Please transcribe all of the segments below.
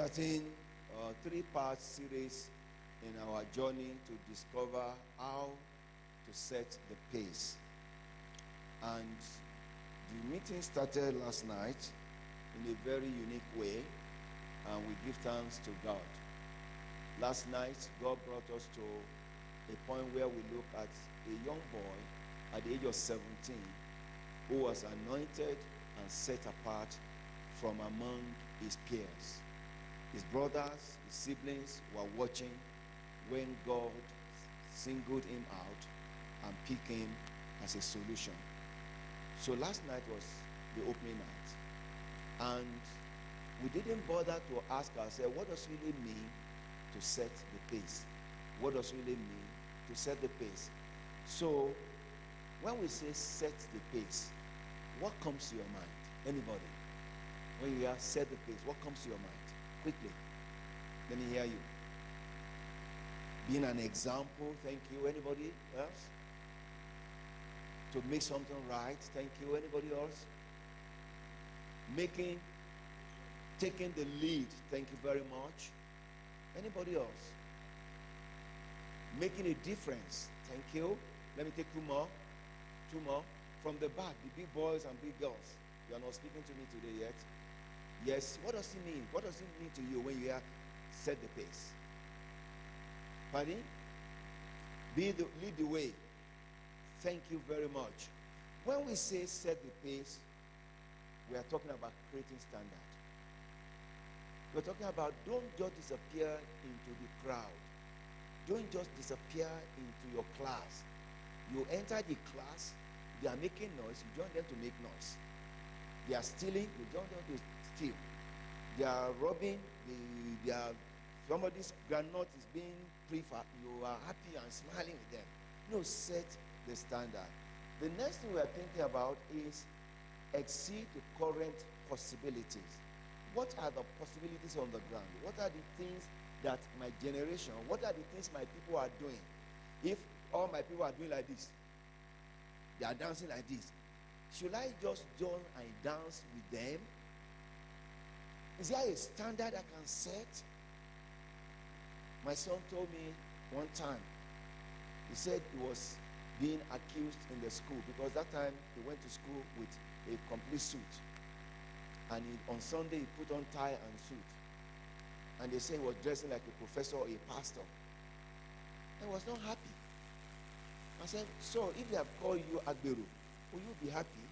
starting a 3-part series in our journey to discover how to set the pace. And the meeting started last night in a very unique way, and we give thanks to God. Last night, God brought us to a point where we look at a young boy at the age of 17 who was anointed and set apart from among his peers. His brothers, his siblings were watching when God singled him out and picked him as a solution. So last night was the opening night. And we didn't bother to ask ourselves, what does it really mean to set the pace? What does it really mean to set the pace? So when we say set the pace, what comes to your mind? Anybody? When you hear set the pace, what comes to your mind? Quickly. Let me hear you. Being an example, thank you. Anybody else? To make something right, thank you. Anybody else? Taking the lead, thank you very much. Anybody else? Making a difference, thank you. Let me take two more. From the back, the big boys and big girls. You are not speaking to me today yet. Yes, what does it mean? What does it mean to you when you hear set the pace? Pardon? Lead the way. Thank you very much. When we say set the pace, we are talking about creating standard. We're talking about don't just disappear into the crowd. Don't just disappear into your class. You enter the class, they are making noise, you join them to make noise. They are stealing, you join them to steal. They are robbing, somebody's granite is being preferred, you are happy and smiling with them. No, set the standard. The next thing we are thinking about is exceed the current possibilities. What are the possibilities on the ground? What are the things that my generation, what are the things my people are doing? If all my people are doing like this, they are dancing like this, should I just join and dance with them? Is there a standard I can set? My son told me one time, he said he was being accused in the school because that time he went to school with a complete suit. And on Sunday he put on tie and suit. And they say he was dressing like a professor or a pastor. I was not happy. I said, so if they have called you Agberu, will you be happy?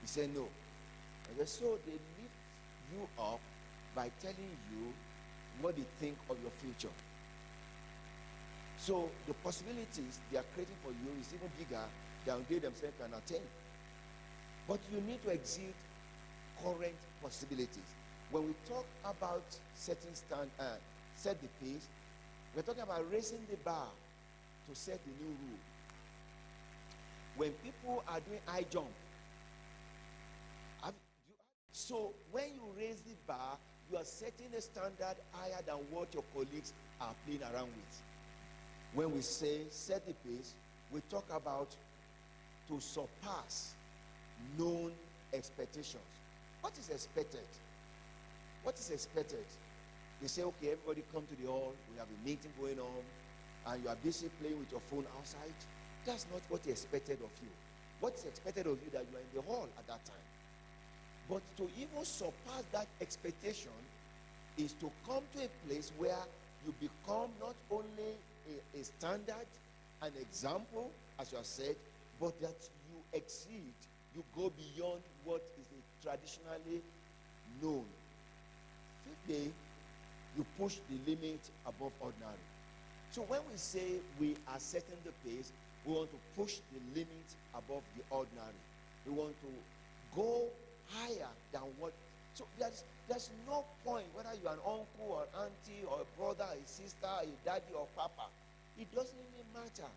He said no. I said, so they lift you up by telling you what they think of your future. So the possibilities they are creating for you is even bigger than they themselves can attain. But you need to exceed current possibilities. When we talk about set the pace, we're talking about raising the bar to set the new rule. When people are doing high jump, so when you raise the bar, you are setting a standard higher than what your colleagues are playing around with. When we say set the pace, we talk about to surpass known expectations. What is expected? What is expected? They say, okay, everybody come to the hall, we have a meeting going on, and you are busy playing with your phone outside. That's not what is expected of you. What is expected of you that you are in the hall at that time. But to even surpass that expectation is to come to a place where you become not only a standard, an example, as you have said, but that you exceed, you go beyond what is traditionally known. Today, you push the limit above ordinary. So when we say we are setting the pace, we want to push the limit above the ordinary. We want to go higher than what. So there's no point whether you are an uncle or auntie or a brother, a sister, a daddy or papa. It doesn't even matter.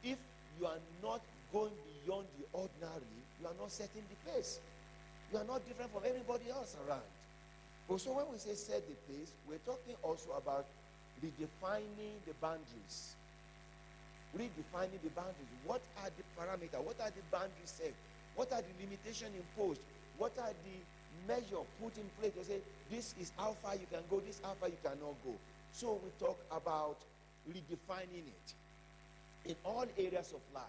If you are not going beyond the ordinary, you are not setting the pace. You are not different from anybody else around. So when we say set the pace, we're talking also about redefining the boundaries. Redefining the boundaries. What are the parameters? What are the boundaries set? What are the limitations imposed? What are the measure, put in place to say, this is how far you can go, this is how far you cannot go. So we talk about redefining it in all areas of life.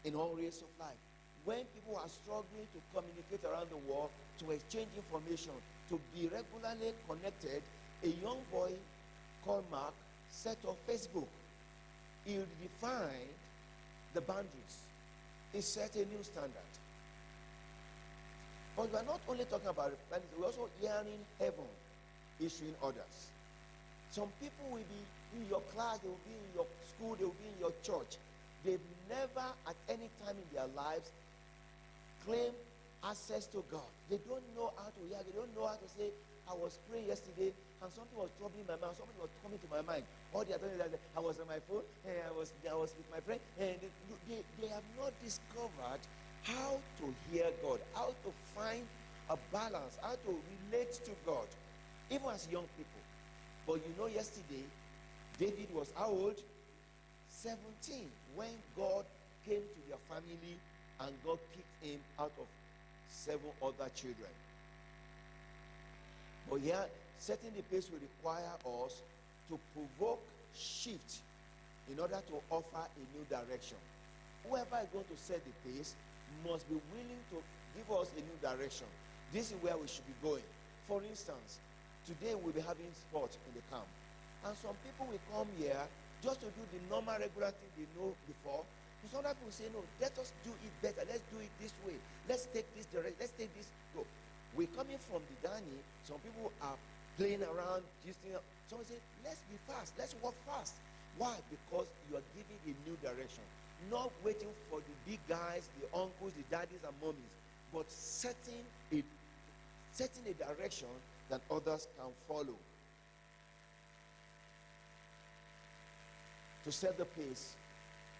In all areas of life. When people are struggling to communicate around the world, to exchange information, to be regularly connected, a young boy called Mark set up Facebook. He redefined the boundaries. He set a new standard. But we are not only talking about the planet, we're also hearing heaven issuing orders. Some people will be in your class, they will be in your school, they will be in your church. They've never at any time in their lives claim access to God. They don't know how to hear. They don't know how to say, I was praying yesterday and something was troubling my mind. Something was coming to my mind. All they are telling me that I was on my phone and I was with my friend. And they have not discovered how to hear God, how to find a balance, how to relate to God, even as young people. But you know, yesterday, David was how old? 17, when God came to their family and God picked him out of 7 other children. But here, setting the pace will require us to provoke shift in order to offer a new direction. Whoever is going to set the pace must be willing to give us a new direction. This is where we should be going. For instance, today we'll be having sports in the camp. And some people will come here just to do the normal regular thing they know before. Some other people say, no, let us do it better. Let's do it this way. Let's take this direction. Let's take this. Go. We're coming from the Dani. Some people are playing around. Someone say, let's be fast. Let's walk fast. Why? Because you are giving a new direction. Not waiting for the big guys, the uncles, the daddies, and mommies, but setting a direction that others can follow. To set the pace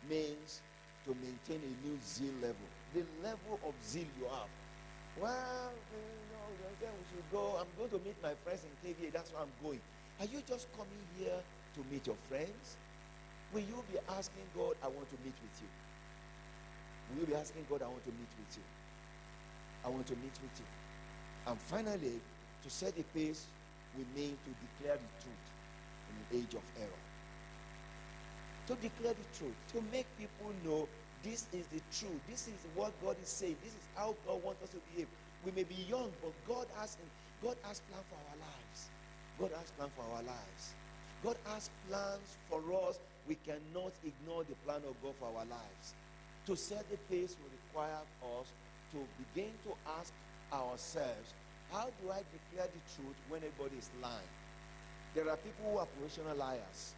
means to maintain a new zeal level. The level of zeal you have. Well, then we should go. I'm going to meet my friends in KVA. That's where I'm going. Are you just coming here to meet your friends? Will you be asking God, I want to meet with you? Will you be asking God, I want to meet with you? I want to meet with you. And finally, to set the pace, we mean to declare the truth in the age of error. To declare the truth, to make people know this is the truth. This is what God is saying. This is how God wants us to behave. We may be young, but God has plans for our lives. God has plans for our lives. God has plans for us. We cannot ignore the plan of God for our lives. To set the pace will require us to begin to ask ourselves, how do I declare the truth when everybody is lying? There are people who are professional liars,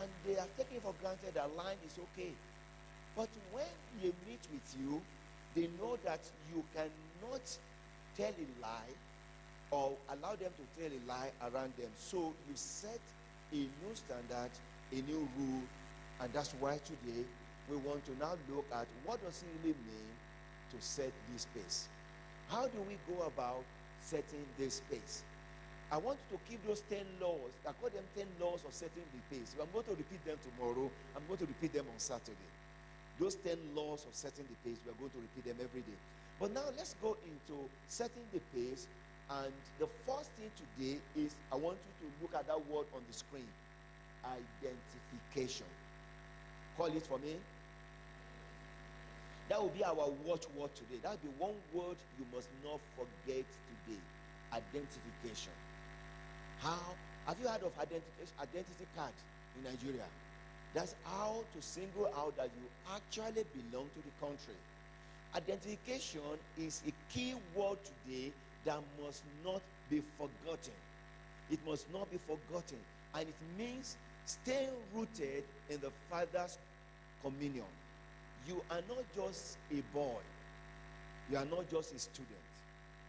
and they are taking for granted that lying is okay. But when they meet with you, they know that you cannot tell a lie or allow them to tell a lie around them. So you set a new standard, a new rule, and that's why today we want to now look at what does it really mean to set this pace. How do we go about setting this pace? I want you to keep those 10 laws. I call them 10 laws of setting the pace. I'm going to repeat them tomorrow. I'm going to repeat them on Saturday. Those 10 laws of setting the pace, we're going to repeat them every day. But now let's go into setting the pace. And the first thing today is I want you to look at that word on the screen. Identification. Call it for me. That will be our watchword today. That will be one word you must not forget today. Identification. How? Have you heard of identity card in Nigeria? That's how to single out that you actually belong to the country. Identification is a key word today that must not be forgotten. It must not be forgotten. And it means staying rooted in the Father's communion. You are not just a boy. You are not just a student.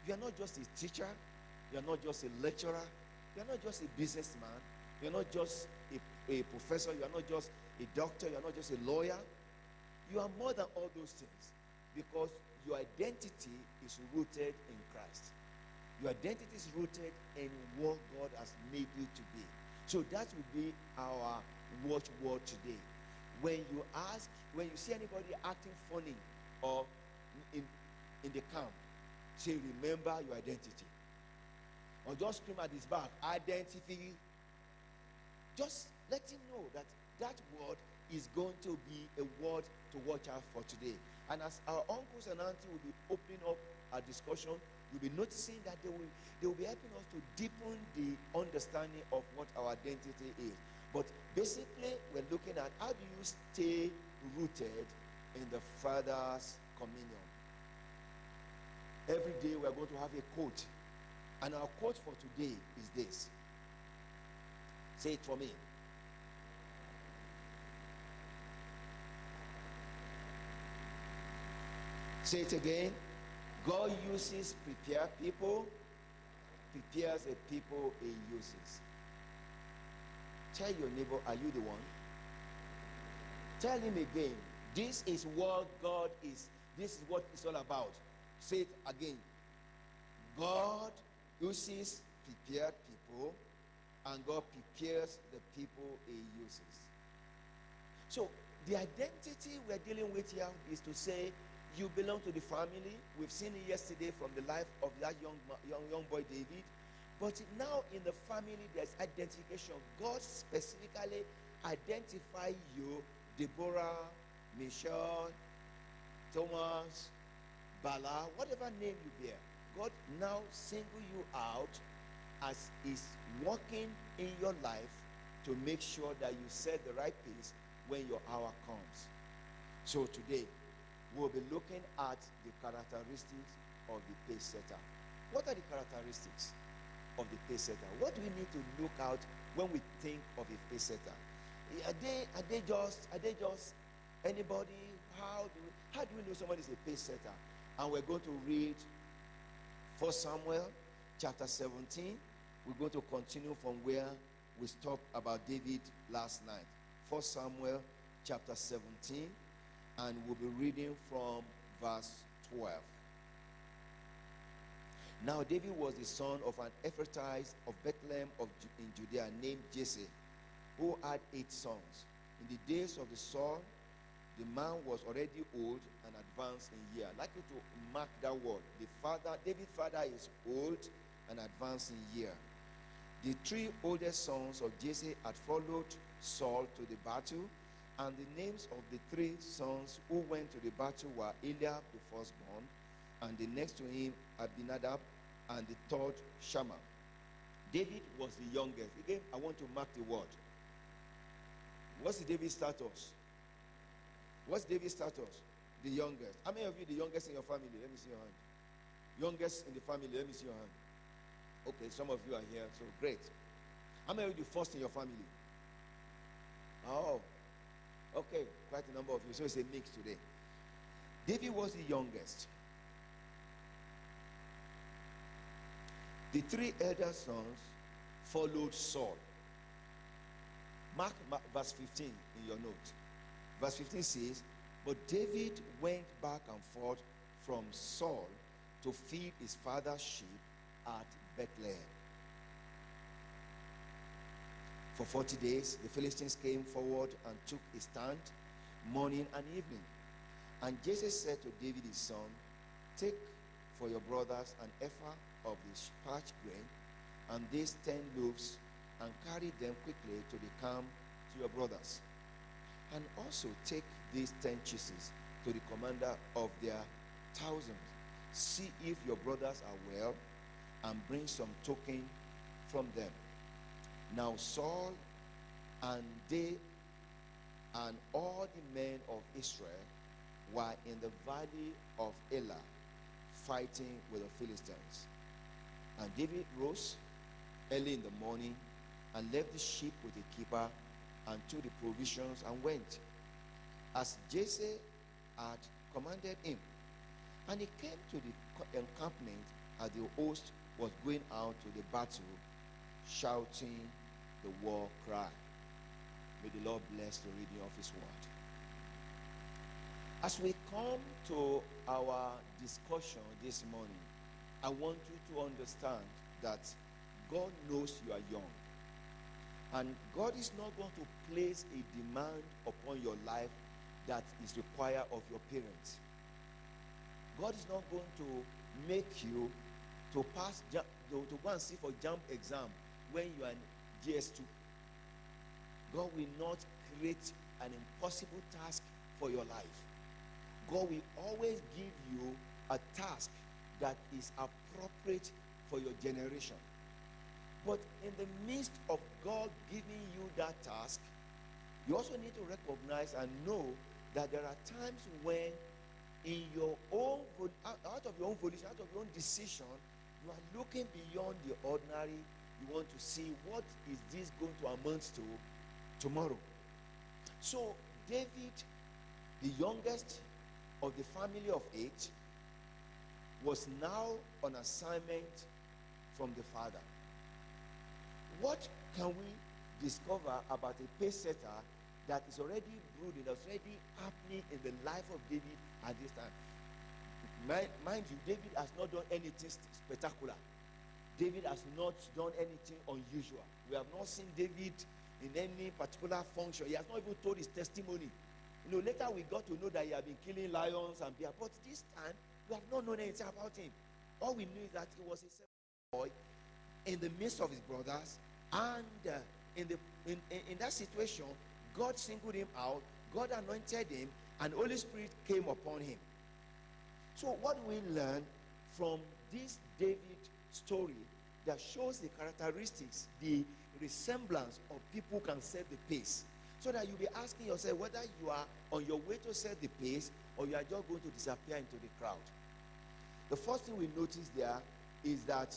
You are not just a teacher. You are not just a lecturer. You are not just a businessman. You are not just a professor. You are not just a doctor. You are not just a lawyer. You are more than all those things, because your identity is rooted in Christ. Your identity is rooted in what God has made you to be. So that will be our watchword today. When you see anybody acting funny or in the camp, Say, remember your identity. Or just scream at his back, identity. Just let him know that that word is going to be a word to watch out for today. And as our uncles and aunties will be opening up our discussion, you'll be noticing that they will be helping us to deepen the understanding of what our identity is. But basically, we're looking at how do you stay rooted in the Father's communion. Every day we're going to have a quote. And our quote for today is this. Say it for me. Say it again. God uses prepared people, prepares a people he uses. Tell your neighbor, are you the one? Tell him again, this is what God is. This is what it's all about. Say it again. God uses prepared people, and God prepares the people he uses. So the identity we're dealing with here is to say you belong to the family. We've seen it yesterday from the life of that young boy David. But now in the family there's identification. God specifically identify you, Deborah, Michelle, Thomas, Bala, whatever name you bear. God now single you out as is working in your life to make sure that you set the right pace when your hour comes. So today, we'll be looking at the characteristics of the pace setter. What are the characteristics of the pace setter? What do we need to look out when we think of a pace setter? Are they just anybody? How do we know somebody is a pace setter? And we're going to read 1 Samuel chapter 17. We're going to continue from where we stopped about David last night. 1 Samuel chapter 17, and we'll be reading from verse 12. Now David was the son of an Ephrathite of Bethlehem in Judea named Jesse, who had 8 sons. In the days of the son, the man was already old and advanced in year. I'd like you to mark that word. David's father is old and advanced in year. The 3 oldest sons of Jesse had followed Saul to the battle, and the names of the 3 sons who went to the battle were Eliab the firstborn, and the next to him Abinadab, and the third Shammah. David was the youngest. Again, I want to mark the word. What's David's status? What's David's status? The youngest. How many of you the youngest in your family? Let me see your hand. Youngest in the family, let me see your hand. Okay, some of you are here, so great. How many of you the first in your family? Oh, okay, quite a number of you. So it's a mix today. David was the youngest. The 3 elder sons followed Saul. Mark verse 15 in your note. Verse 15 says, but David went back and forth from Saul to feed his father's sheep at Bethlehem. For 40 days, the Philistines came forward and took a stand morning and evening. And Jesse said to David his son, take for your brothers an ephah of the parched grain and these 10 loaves, and carry them quickly to the camp to your brothers. And also take these 10 cheeses to the commander of their thousands. See if your brothers are well, and bring some token from them. Now Saul and they and all the men of Israel were in the valley of Elah, fighting with the Philistines. And David rose early in the morning and left the sheep with the keeper and took the provisions and went, as Jesse had commanded him. And he came to the encampment as the host was going out to the battle, shouting the war cry. May the Lord bless the reading of his word. As we come to our discussion this morning, I want you to understand that God knows you are young. And God is not going to place a demand upon your life that is required of your parents. God is not going to make you to pass to go and sit for jump exam when you are in GS2. God will not create an impossible task for your life. God will always give you a task that is appropriate for your generation. But in the midst of God giving you that task, you also need to recognize and know that there are times when in your own, out of your own volition, out of your own decision, you are looking beyond the ordinary. You want to see what is this going to amount to tomorrow. So David, the youngest of the family of 8, was now on assignment from the father. What can we discover about a pace setter that is already brooding, that's already happening in the life of David at this time? Mind you, David has not done anything spectacular. David has not done anything unusual. We have not seen David in any particular function. He has not even told his testimony. You know, later we got to know that he had been killing lions and bears, but this time we have not known anything about him. All we knew is that he was a simple boy in the midst of his brothers, and in that situation, God singled him out, God anointed him, and the Holy Spirit came upon him. So what we learn from this David story that shows the characteristics, the resemblance of people who can set the pace, so that you'll be asking yourself whether you are on your way to set the pace or you are just going to disappear into the crowd. The first thing we notice there is that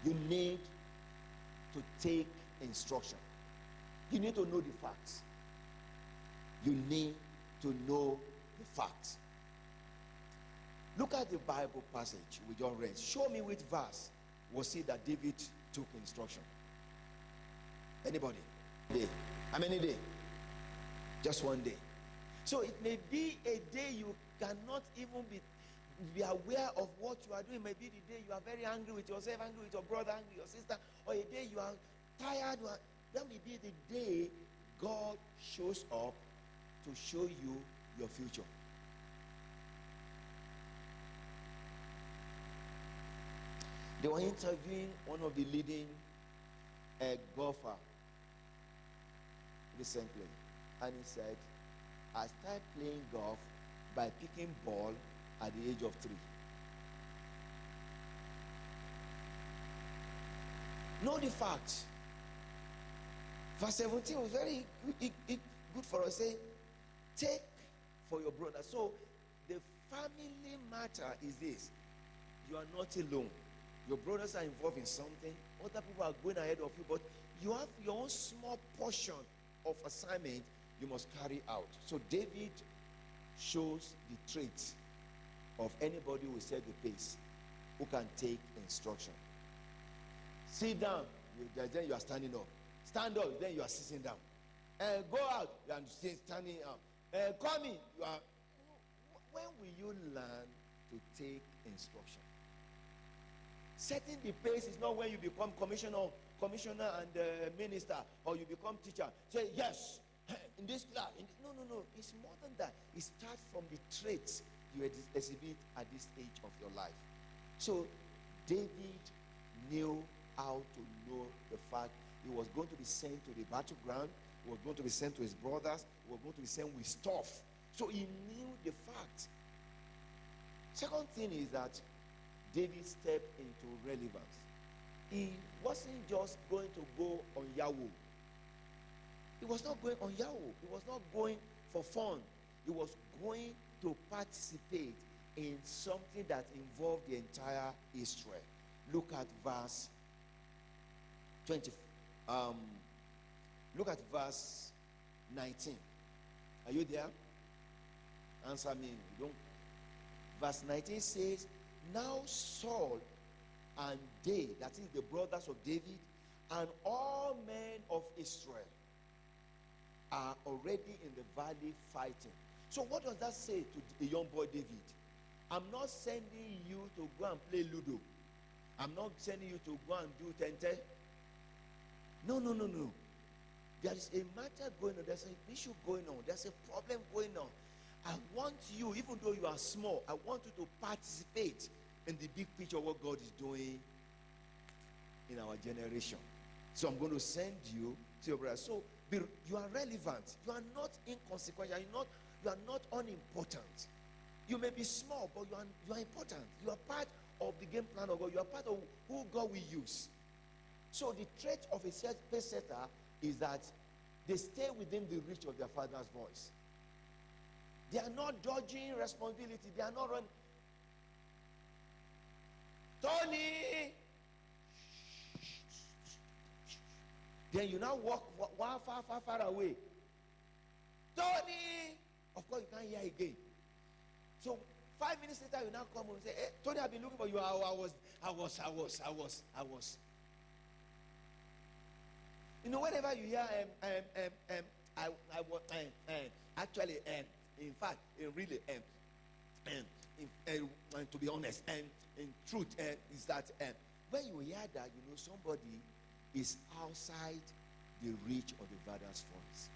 you need to take instruction. You need to know the facts. You need to know the facts. Look at the Bible passage we just read. Show me which verse was it that David took instruction. Anybody? Day. How many days? Just one day. So it may be a day you cannot even be aware of what you are doing. It may be the day you are very angry with yourself, angry with your brother, angry with your sister, or a day you are tired. That may be the day God shows up to show you your future. They were interviewing one of the leading golfer recently, and he said, I started playing golf by picking ball at the age of 3. Know the facts. Verse 17 was very good for us. Say, take for your brother. So the family matter is this: you are not alone. Your brothers are involved in something. Other people are going ahead of you, but you have your own small portion of assignment you must carry out. So David shows the traits of anybody who will set the pace, who can take instruction. Sit down, then you are standing up. Stand up, then you are sitting down. Go out, you are standing up. Come in, you are. When will you learn to take instruction? Setting the pace is not when you become commissioner and minister, or you become teacher. Say, yes, in this class. No. It's more than that. It starts from the traits you exhibit at this age of your life. So David knew how to know the fact he was going to be sent to the battleground. He was going to be sent to his brothers. He was going to be sent with stuff. So he knew the fact. Second thing is that David stepped into relevance. He wasn't just going to go on Yahoo. He was not going on Yahoo. He was not going for fun. He was going to participate in something that involved the entire Israel. Look at verse 20. Look at verse 19. Are you there? Answer me. You don't. Verse 19 says, now Saul and they, that is the brothers of David, and all men of Israel are already in the valley fighting. So what does that say to the young boy David? I'm not sending you to go and play Ludo. I'm not sending you to go and do Tente. No. There is a matter going on. There's an issue going on. There's a problem going on. I want you, even though you are small, I want you to participate in the big picture of what God is doing in our generation. So I'm going to send you to your brother. So you are relevant. You are not inconsequential. You are not unimportant. You may be small, but you are important. You are part of the game plan of God. You are part of who God will use. So the trait of a pace setter is that they stay within the reach of their father's voice. They are not dodging responsibility. They are not running. Tony! Then you now walk far away. Tony! Of course, you can't hear again. So 5 minutes later, you now come and say, hey, Tony, I've been looking for you. I was. You know, whenever you hear, actually, in fact, really, to be honest, in truth, is that when you hear that, you know, somebody is outside the reach of the father's voice.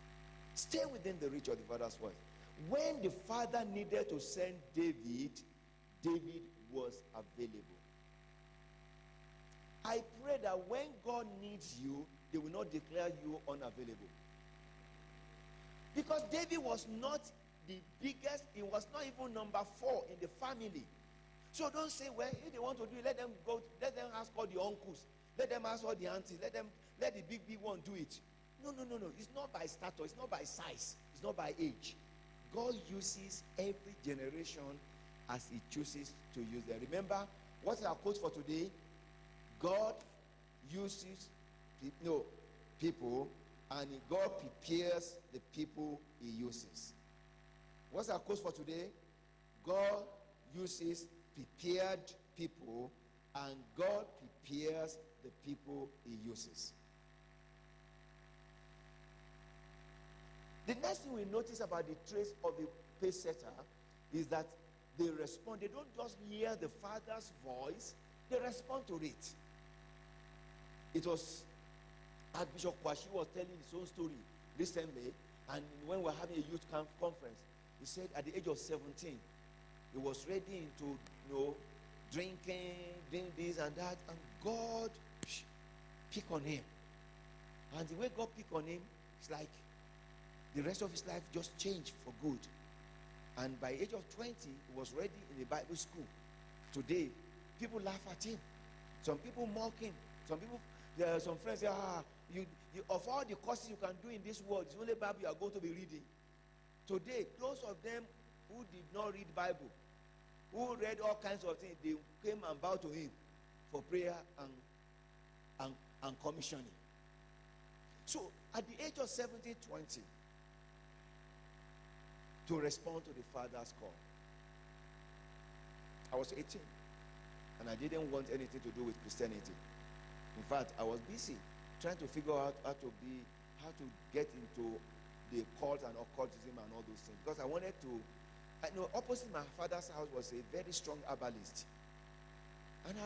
Stay within the reach of the father's voice. When the father needed to send David, David was available. I pray that when God needs you, they will not declare you unavailable. Because David was not the biggest, he was not even number 4 in the family. So don't say, well, if they want to do it, let them ask all the uncles, let them ask all the aunties, let the big one do it. No. It's not by status, it's not by size, it's not by age. God uses every generation as he chooses to use them. Remember, what's our quote for today? God uses people, and God prepares the people he uses. What's our quote for today? God uses prepared people, and God prepares the people he uses. The next thing we notice about the traits of the pace setter is that they respond. They don't just hear the father's voice, they respond to it. It was Archbishop Kwashi was telling his own story recently, and when we were having a youth conference, he said at the age of 17, he was ready into drinking, doing this and that, and God picked on him. And the way God picked on him, it's like the rest of his life just changed for good. And by the age of 20, he was ready in the Bible school. Today, people laugh at him. Some people mock him. There are some friends say, you of all the courses you can do in this world, it's only Bible you are going to be reading. Today, those of them who did not read Bible, who read all kinds of things, they came and bowed to him for prayer and commissioning. So, at the age of 17, 20, to respond to the father's call. I was 18, and I didn't want anything to do with Christianity. In fact, I was busy trying to figure out how to get into the cult and occultism and all those things. Because I wanted to, opposite my father's house was a very strong herbalist. And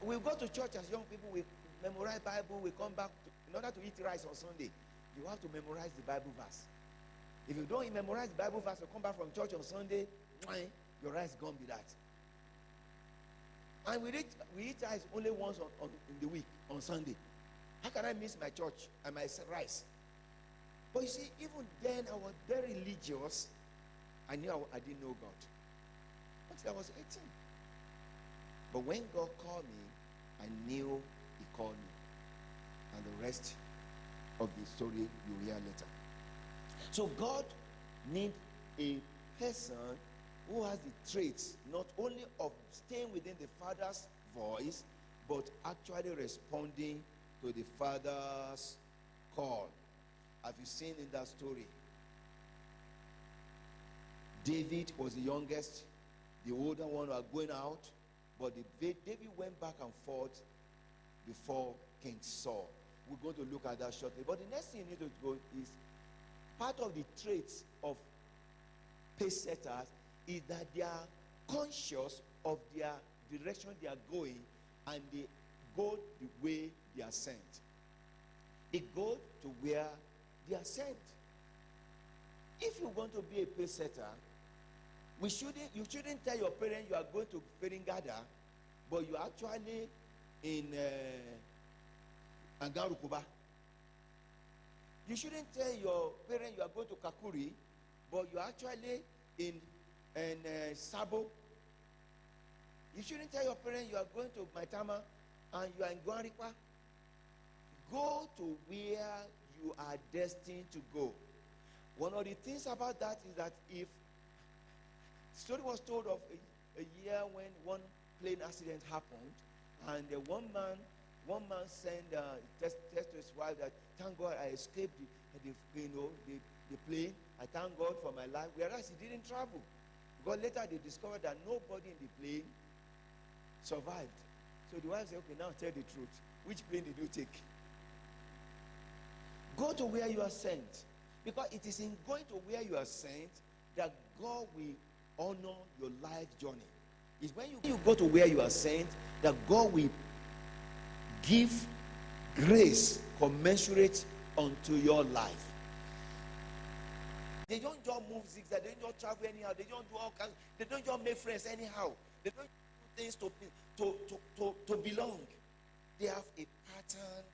we go to church as young people, we memorize Bible, we come back, in order to eat rice on Sunday, you have to memorize the Bible verse. If you don't memorize the Bible verse, you come back from church on Sunday, your rice gone be that. And we eat rice only once in the week, on Sunday. How can I miss my church and my rice? But you see, even then I was very religious. I knew I didn't know God until I was 18. But when God called me, I knew he called me. And the rest of the story you will hear later. So God needs a person who has the traits not only of staying within the father's voice, but actually responding to the father's call. Have you seen in that story? David was the youngest. The older one was going out. But David went back and forth before King Saul. We're going to look at that shortly. But the next thing you need to go is, part of the traits of pace setters is that they are conscious of their direction they are going, and they go the way they are sent. They go to where they are sent. If you want to be a pace setter, You shouldn't tell your parents you are going to Peringada, but you are actually in Angarukuba. You shouldn't tell your parents you are going to Kakuri, but you are actually in Sabo. You shouldn't tell your parents you are going to Maitama and you are in Guarikwa. Go to where you are destined to go. One of the things about that is that if story was told of a year when one plane accident happened, and one man sent test to his wife that, thank God I escaped the plane. I thank God for my life. Whereas he didn't travel, because later they discovered that nobody in the plane survived. So the wife said, okay, now tell the truth. Which plane did you take? Go to where you are sent, because it is in going to where you are sent that God will honor your life journey. It's when you go to where you are sent that God will give grace commensurate unto your life. They don't just move zigzag, they don't just travel anyhow, they don't do all kinds, they don't just make friends anyhow, they don't do things to belong. They have a pattern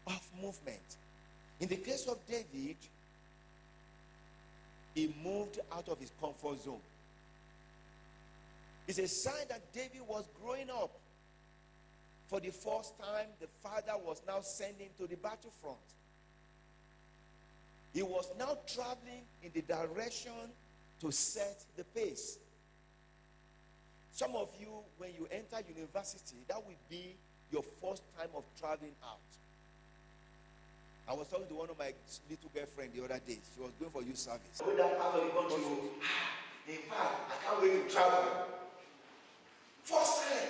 of movement. In the case of David, he moved out of his comfort zone. It's a sign that David was growing up. For the first time, the father was now sending to the battlefront. He was now traveling in the direction to set the pace. Some of you, when you enter university, that will be your first time of traveling out. I was talking to one of my little girlfriend the other day. She was going for youth service. When that part of the country, in fact, I can't wait to travel. First time.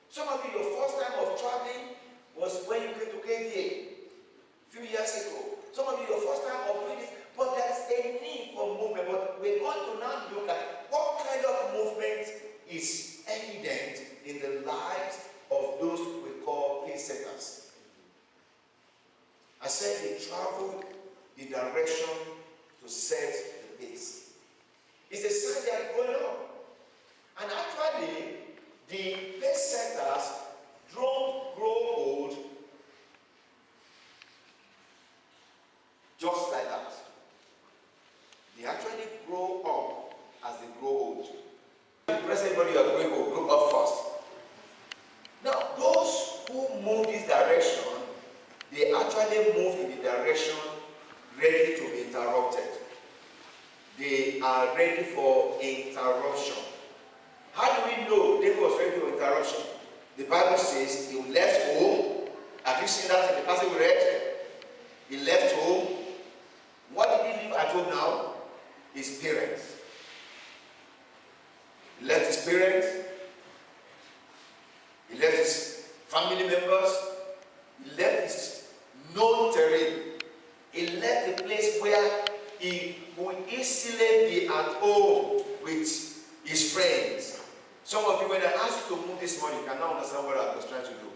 Some of you, your first time of traveling was when you came to KVA a few years ago. Some of you, your first time of doing this. But there's a need for movement. But we're going to now look at what kind of movement is evident in the lives of those we call pace setters. I said they traveled the direction to set the pace. It's a sign they are going up. And actually, the pace setters don't grow old just like that. They actually grow up as they grow old. Press everybody you are going to grow up first. Now, those who move this direction, they actually move in the direction ready to be interrupted. They are ready for interruption. How do we know David was ready for interruption? The Bible says he left home. Have you seen that in the passage we read? He left home. What did he leave at home now? His parents. He left his parents. He left his family members. He left his known terrain. He left the place where he would easily be at home with his friends. Some of you, when I asked you to move this morning, you cannot understand what I was trying to do.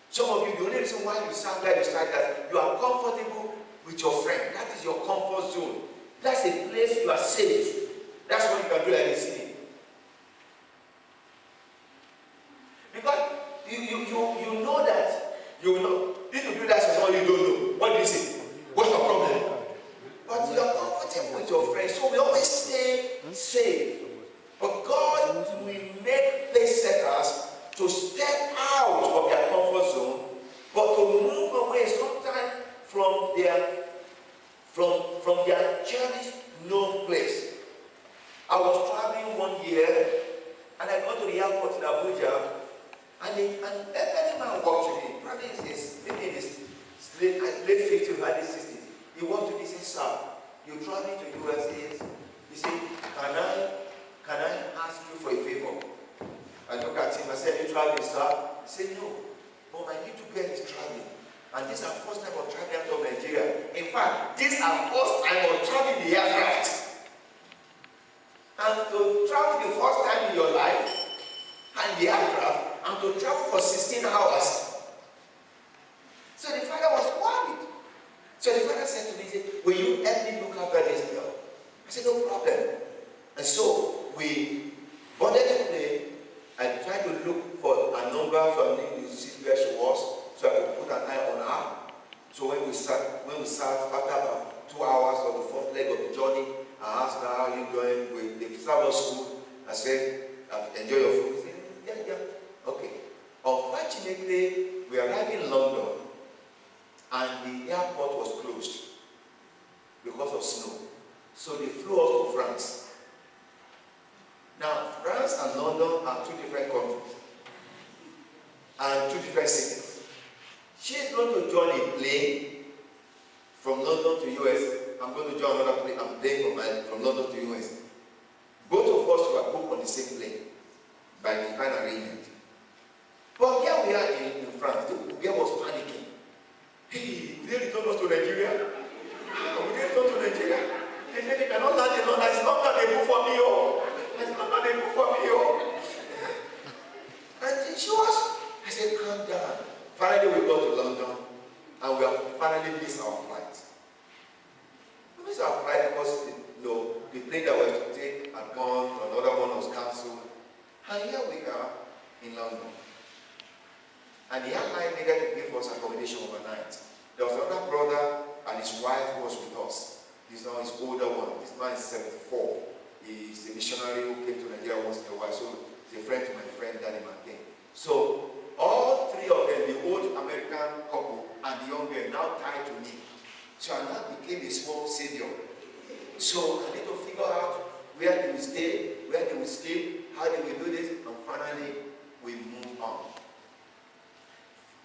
Some of you, the only reason why you stand there is that you are comfortable with your friend. That is your comfort zone. That's a place you are safe. That's what you can do like this. Because you know that you know. If you do that, is all you don't know. What do you say? What's the problem? But you are comfortable with your friends, so we always stay safe. But God will make place setters to step out of their comfort zone, but to move away sometimes from their cherished known place. I was traveling one year, and I got to the airport in Abuja, and any man walked to me, probably maybe in his late 50s, early 60s. He walked to me and said, "Sir, you're traveling to USA." He said, Can I ask you for a favor? I look at him, I said, "Are you traveling, sir?" He said, "No, but my little girl is traveling. And this is our first time of traveling out of Nigeria. In fact, this is our first time of traveling the aircraft. And to travel the first time in your life, and the aircraft, and to travel for 16 hours. So the father was worried. So the father said to me, "Will you help me look after this girl?" I said, "No problem." And so we boarded the plane. I tried to look for a number so I knew the seat where she was, so I could put an eye on her. So when we sat after about 2 hours of the fourth leg of the journey, I asked her, how are you doing? With the serve us food. I said, enjoy your food. She said, yeah. Okay. Unfortunately, we arrived in London and the airport was closed because of snow. So they flew us to France. Now, France and London are two different countries and two different cities. She is going to join a plane from London to US. I'm going to join another plane. I'm playing from London to US. Both of us were booked on the same plane by the kind arrangement. But here we are in France. The girl was panicking. Hey, we didn't return us to Nigeria. We didn't return to Nigeria. They said they cannot land in London. It's not that they book for me, oh. It's not that they book for me, oh. And she was. I said, calm down. Finally, we got to London, and we have finally missed our flight. We missed our flight because the plane that we were to take had gone, another one was cancelled. And here we are in London. And the airline needed to give us accommodation overnight. There was another brother and his wife who was with us. He's now his older one. His man is 74. He's a missionary who came to Nigeria once in a while. So he's a friend to my friend Danny McCain. So all three of them, the old American couple and the young girl, now tied to me. So I now became a small savior. So I need to figure out where they will stay, where they will sleep, how they will do this, and finally we move on.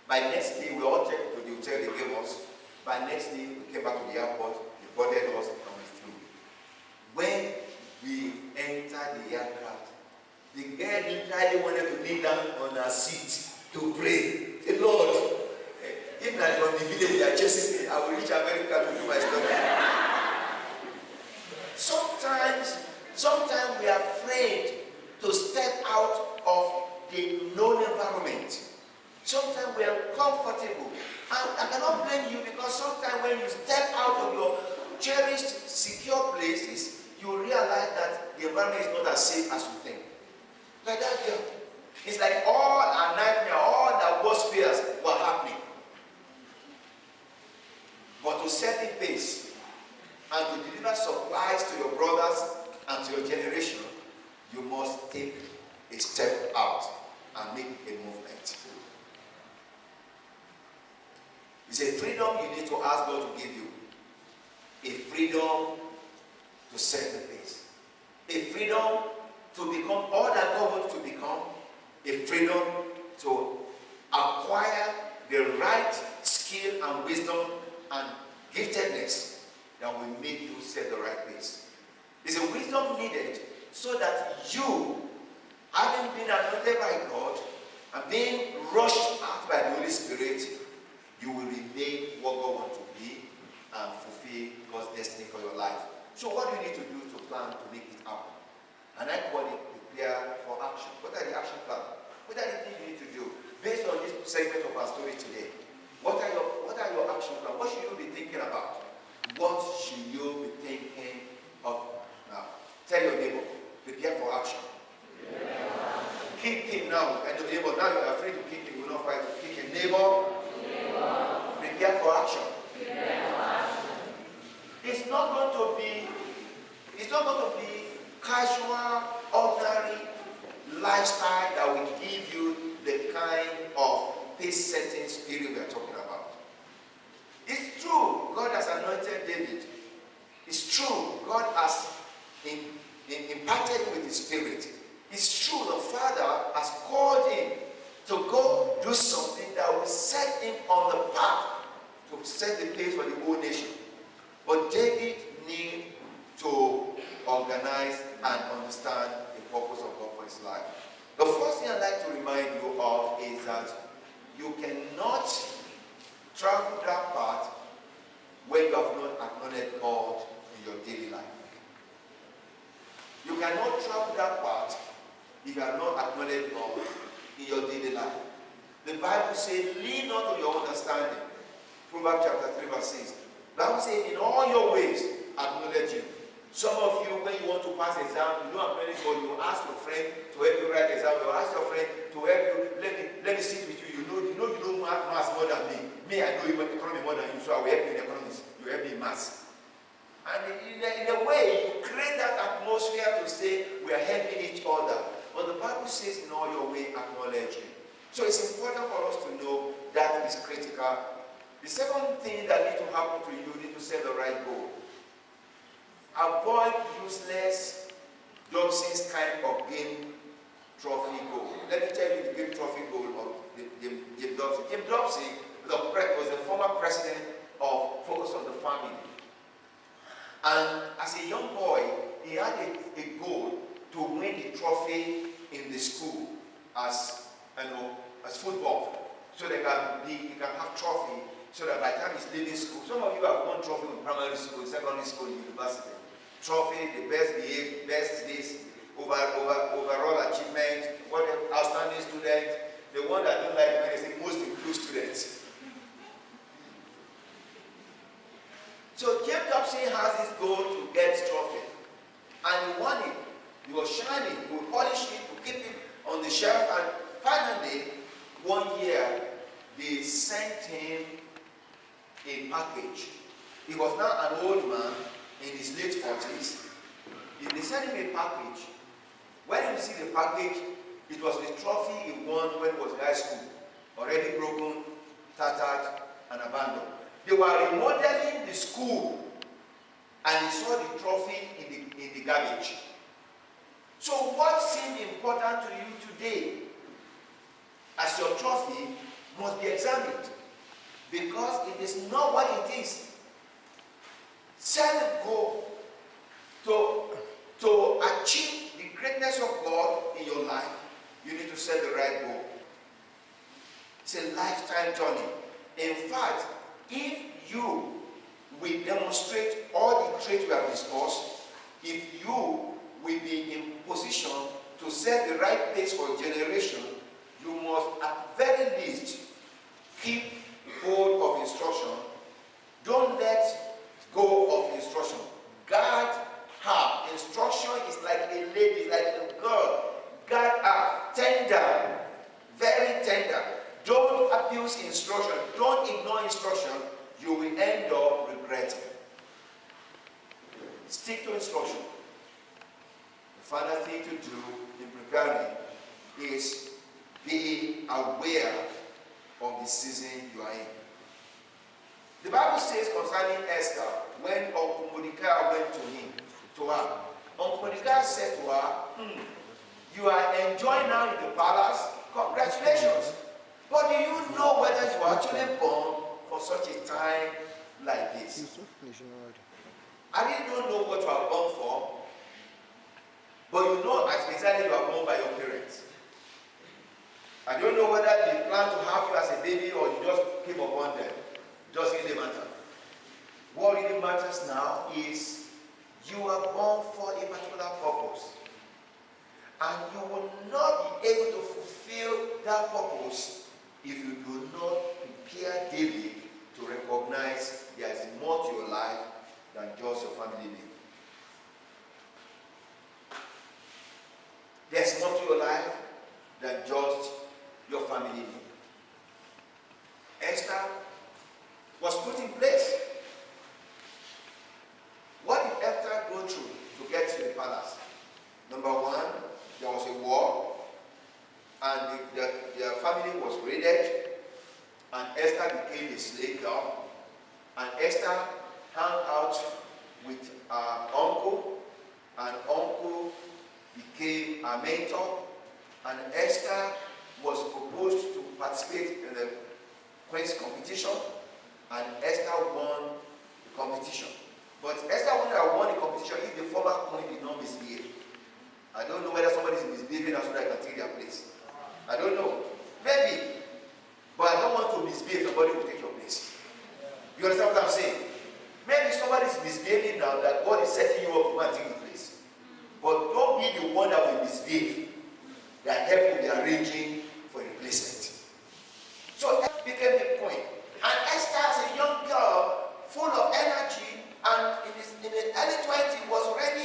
By next day, we all checked to the hotel they gave us. By next day, we came back to the airport, they boarded us, and we flew. When we entered the aircraft, the girl literally wanted to kneel down on her seat to pray. Say, Lord, if not from the village they are chasing me, I will reach America to do my study. Sometimes we are afraid to step out of the known environment. Sometimes we are comfortable. And I cannot blame you, because sometimes when you step out of your cherished, secure places, you realize that the environment is not as safe as you think. Like that girl. It's like all our nightmare, all the worst fears were happening. But to set the pace and to deliver supplies to your brothers and to your generation, you must take a step out and make a movement. It's a freedom you need to ask God to give you. A freedom to set the pace. A freedom to become all that God wants to become. A freedom to acquire the right skill and wisdom and giftedness that will make you set the right pace. There's a wisdom needed so that you, having been anointed by God and being rushed out by the Holy Spirit, you will remain what God wants to be and fulfill God's destiny for your life. So what do you need to do to plan to make it happen? And I call it prepare for action. What are the action plans? What are the things you need to do? Based on this segment of our story today, what are your action plans? What should you be thinking about? What should you be thinking of now? Tell your neighbor, prepare for action. Kick him now. And the neighbor, now you're afraid to kick him, you will not fight to kick him. Neighbor, prepare for action. It's not going to be casual, ordinary lifestyle that will give you the kind of pace-setting spirit we are talking about. It's true, God has anointed David. It's true, God has imparted with his spirit. It's true, the Father has called him to go do something that will set him on the path to set the pace for the whole nation. But David needs to organize and understand the purpose of God for his life. The first thing I'd like to remind you of is that you cannot travel that path when you have not acknowledged God in your daily life. You cannot travel that path if you have not acknowledged God in your daily life. The Bible says, lean not on your understanding. Proverbs chapter 3 verse 6. The Bible says, in all your ways acknowledge him, Some of you, when you want to pass exam, you don't have anybody, you ask your friend to help you write exam, you ask your friend to help you, let me sit with you. You know maths more than me. Me, I know even economy more than you, so I will help you in economics. You help me in maths. And in a way, you create that atmosphere to say we are helping each other. But the Bible says in all your way acknowledge him. So it's important for us to know that is critical. The second thing that needs to happen to you, you need to set the right goal. Avoid useless Johnson's kind of game trophy goal. Let me tell you the game trophy goal of Jim Dobson. Jim Dobson was the former president of Focus on the Family. And as a young boy, he had a goal to win the trophy in the school as football. So he can have trophy so that by the time he's leaving school, some of you have won trophy in primary school, secondary school, university. Trophy, the best behaved, best this, overall achievement, what outstanding student, the one that don't like when they say most improved students. So James Dobson has his goal to get trophy, and he won it. He was shining, he would polish it, to keep it on the shelf, and finally, one year, they sent him a package. He was now an old man in his late 40s. They sent him a package. When you see the package, it was the trophy he won when he was in high school, already broken, tattered, and abandoned. They were remodeling the school, and he saw the trophy in the garbage. So what seemed important to you today as your trophy must be examined, because it is not what it is. Set a goal to achieve the greatness of God in your life. You need to set the right goal. It's a lifetime journey. In fact, if you will demonstrate all the traits we have discussed, if you will be in position to set the right pace for a generation, you must at very least keep hold of instruction. Don't let go of instruction. Guard her. Instruction is like a lady, like a girl. Guard her. Tender. Very tender. Don't abuse instruction. Don't ignore instruction. You will end up regretting. Stick to instruction. The final thing to do in preparing is be aware of the season you are in. The Bible says concerning Esther, when Uncle Mordecai went to her, Uncle Mordecai said to her, you are enjoying now in the palace, congratulations. But do you know whether you are actually born for such a time like this? I really don't know what you are born for, but you know exactly you are born by your parents. I don't know whether they plan to have you as a baby or you just came upon them. Doesn't really matter. What really matters now is you are born for a particular purpose. And you will not be able to fulfill that purpose if you do not prepare daily to recognize there is more to your life than just your family name. There's more to your life than just your family name. Esther was put in place. What did Esther go through to get to the palace? Number one, there was a war, and their family was raided, and Esther became a slave girl, and Esther hung out with her uncle, and uncle became a mentor, and Esther was proposed to participate in the queen's competition, and Esther won the competition. But Esther wouldn't have won the competition if the former queen did not misbehave. I don't know whether somebody is misbehaving now so that I can take their place. I don't know. Maybe. But I don't want to misbehave, somebody will take your place. You understand what I'm saying? Maybe somebody is misbehaving now that God is setting you up to go and take your place. But don't be the one that will misbehave, that help will be arranging for a replacement. So Esther became the queen. And Esther, as a young girl, full of energy, and in the early 20s, was ready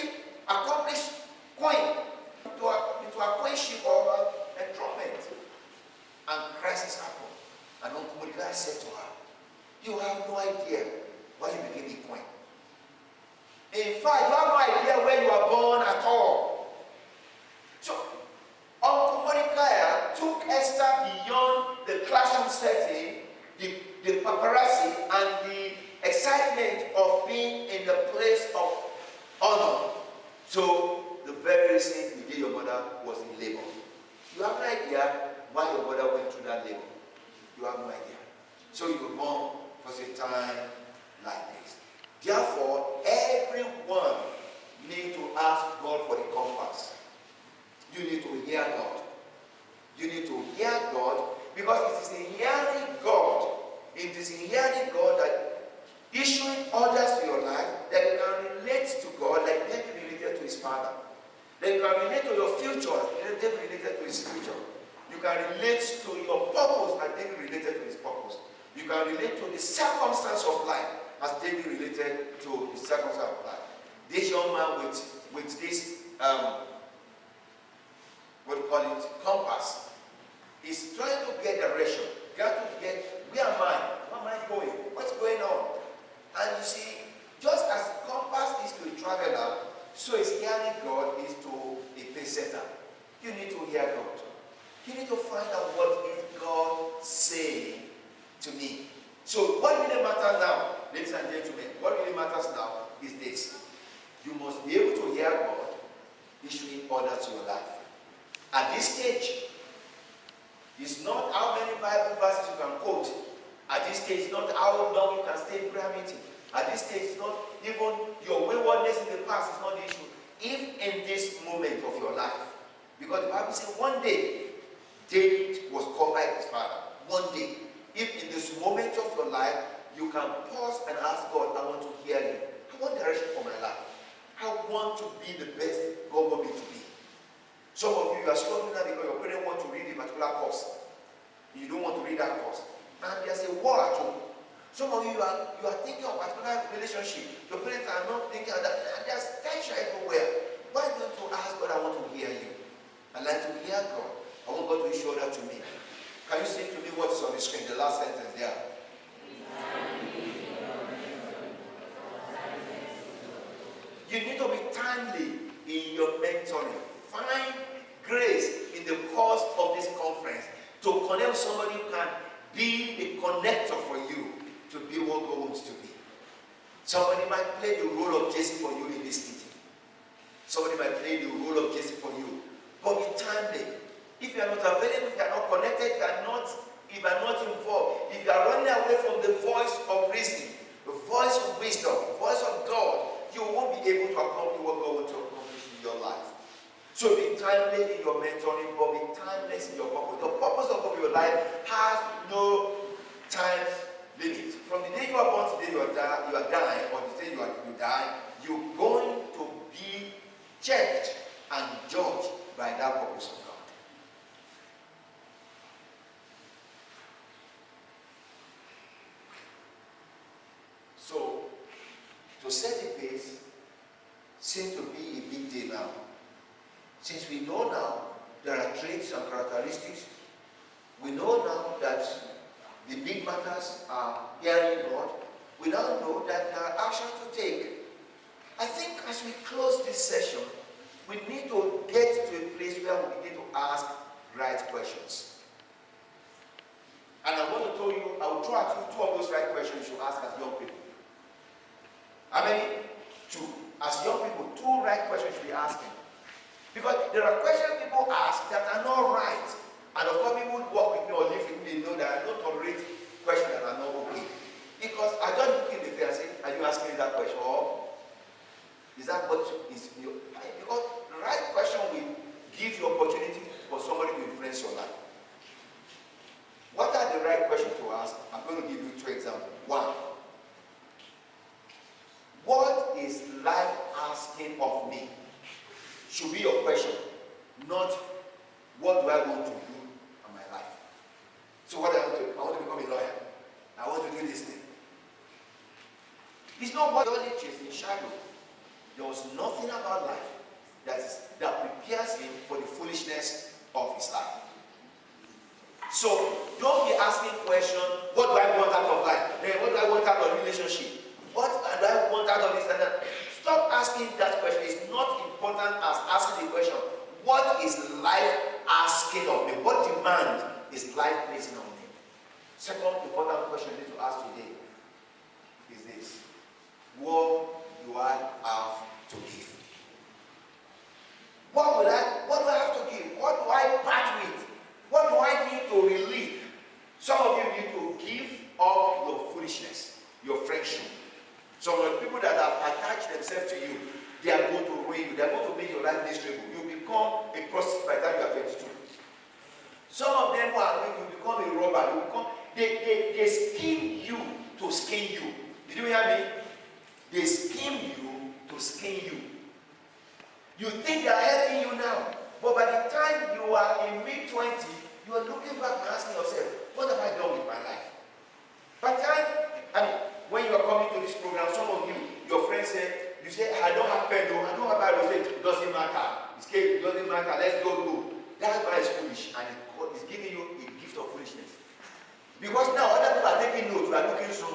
fact, you have no idea where you are born at all. So, Uncle Mordecai took Esther beyond the classroom setting, the paparazzi, and the excitement of being in the place of honor. So, the very reason the day your mother was in labor. You have no idea why your mother went through that labor. You have no idea. So you were born for a time like this. Therefore, everyone needs to ask God for the compass. You need to hear God. You need to hear God because it is in hearing God, it is in hearing God that issuing orders to your life that you can relate to God like David related to his father. That you can relate to your future as David related to his future. You can relate to your purpose as David related to his purpose. You can relate to the circumstance of life as David related to the circumstance of life. This young man with this, what do you call it, compass, is trying to get direction. Got to get, where am I? Where am I going? What's going on? And you see, just as compass is to a traveler, so is hearing God is to a pace setter. You need to hear God. You need to find out what is God saying to me. So what really matters now, ladies and gentlemen, what really matters now is this. You must be able to hear God issuing orders to your life. At this stage, it's not how many Bible verses you can quote. At this stage, it's not how long you can stay in prayer meeting. At this stage, it's not even your waywardness in the past is not the issue. If in this moment of your life, because the Bible says one day, David was called by his father. One day. If in this moment of your life, you can pause and ask God, I want to hear you. I want direction for my life. I want to be the best God wants me to be. Some of you are struggling now because your parents want to read a particular course. You don't want to read that course. And there's a war at home. Some of you are thinking of a particular relationship. Your parents are not thinking of that. And there's tension everywhere. Why don't you ask God, I want to hear you? I like to hear God. I want God to issue that to me. Can you say to me what is on the screen? The last sentence there. You need to be timely in your mentoring. Find grace in the course of this conference to connect somebody who can be the connector for you to be what God wants to be. Somebody might play the role of Jesse for you in this meeting. Somebody might play the role of Jesse for you. But be timely. If you are not available, if you are not connected, if you are not involved, if you are running away from the voice of reasoning, the voice of wisdom, the voice of God, you won't be able to accomplish what God wants to accomplish in your life. So be timely in your mentoring, but be timeless in your purpose. The purpose of your life has no time limit. From the day you are born to the day you are dying, or the day you die, you're going to be checked and judged by that purpose of God. So, to set the pace seems to be a big deal now. Since we know now there are traits and characteristics, we know now that the big matters are hearing God. We now know that there are actions to take. I think as we close this session, we need to get to a place where we begin to ask right questions. And I want to tell you, I will throw at you two of those right questions you should ask as young people. How many? Two. As young people, two right questions you should be asking. Because there are questions people ask that are not right. And of course, people who work with me or live with me know that I don't tolerate questions that are not okay. Because I just look in the face and say, are you asking me that question? Or is that what is your... Because the right question will give you opportunity for somebody to influence your life. What are the right questions to ask? I'm going to give you two examples. One, what is life asking of me? Should be your question, not what do I want to do in my life. So what I want to become a lawyer. I want to do this thing. It's not what God is in shadow. There was nothing about life that prepares him for the foolishness of his life. So don't be asking questions, what do I want out of life? What do I want out of relationship? What do I want out of this and that? Stop asking that question is not important as asking the question, what is life asking of me? What demand is life placing on me? Second important question I need to ask today is this: what do I have to give? What do I have to give? What do I part with? What do I need to release? Some of you need to give up your foolishness, your friendship. Some of the people that have attached themselves to you, they are going to ruin you. They are going to make your life miserable. You become a prostitute by the time you are 22. Some of them you become a robber. You become, they scheme you to skin you. Did you hear me? They scheme you to skin you. You think they are helping you now, but by the time you are in mid-20, you are looking back and asking yourself, what have I done with my life? By the time, when you are coming to this program, some of you, your friends say, you say, I don't have pen, no, I don't have Bible. Say, it doesn't matter. It doesn't matter. Let's go. That man is foolish, and God is giving you a gift of foolishness. Because now other people are taking notes, you are looking so.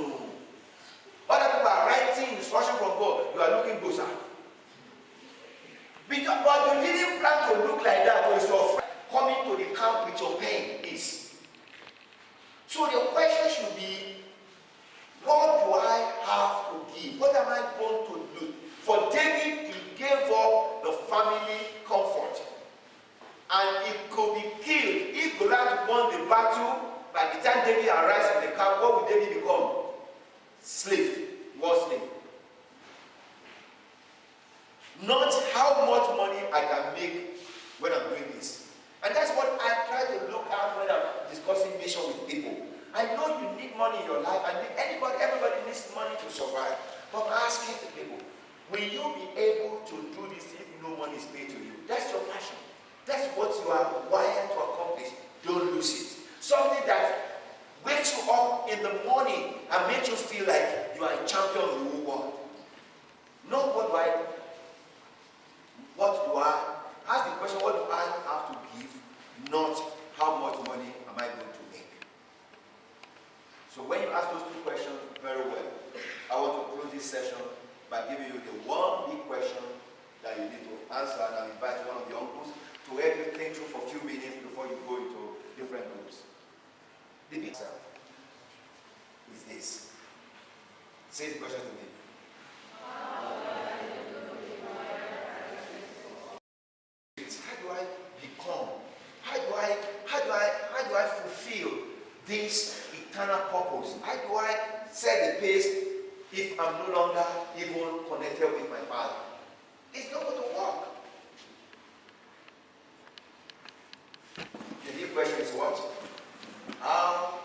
Other people are writing instruction from God, you are looking closer. But you didn't plan to look like that, or it's your friend coming to the camp with your pen is. So the question should be, what do I have to give? What am I going to do? For David, he gave up the family comfort. And it could be killed. If Goliath won the battle, by the time David arrives in the camp, what will David become? Slave. War slave. Not how much money I can make when I'm doing this. And that's what I try to look at when I'm discussing mission with people. I know you need money in your life, and everybody needs money to survive. But I'm asking the people, will you be able to do this if no money is paid to you? That's your passion. That's what you are wired to accomplish. Don't lose it. Something that wakes you up in the morning and makes you feel like you are a champion of the whole world. Not what do I ask the question, what do I have to give, not how much money am I going to make? So when you ask those two questions very well, I want to close this session by giving you the one big question that you need to answer, and I'll invite one of the uncles to help you think through for a few minutes before you go into different groups. The big question is this. Say the question to me. How do I fulfill this eternal purpose? How do I set the pace if I'm no longer even connected with my Father? It's not going to work. The new question is what? How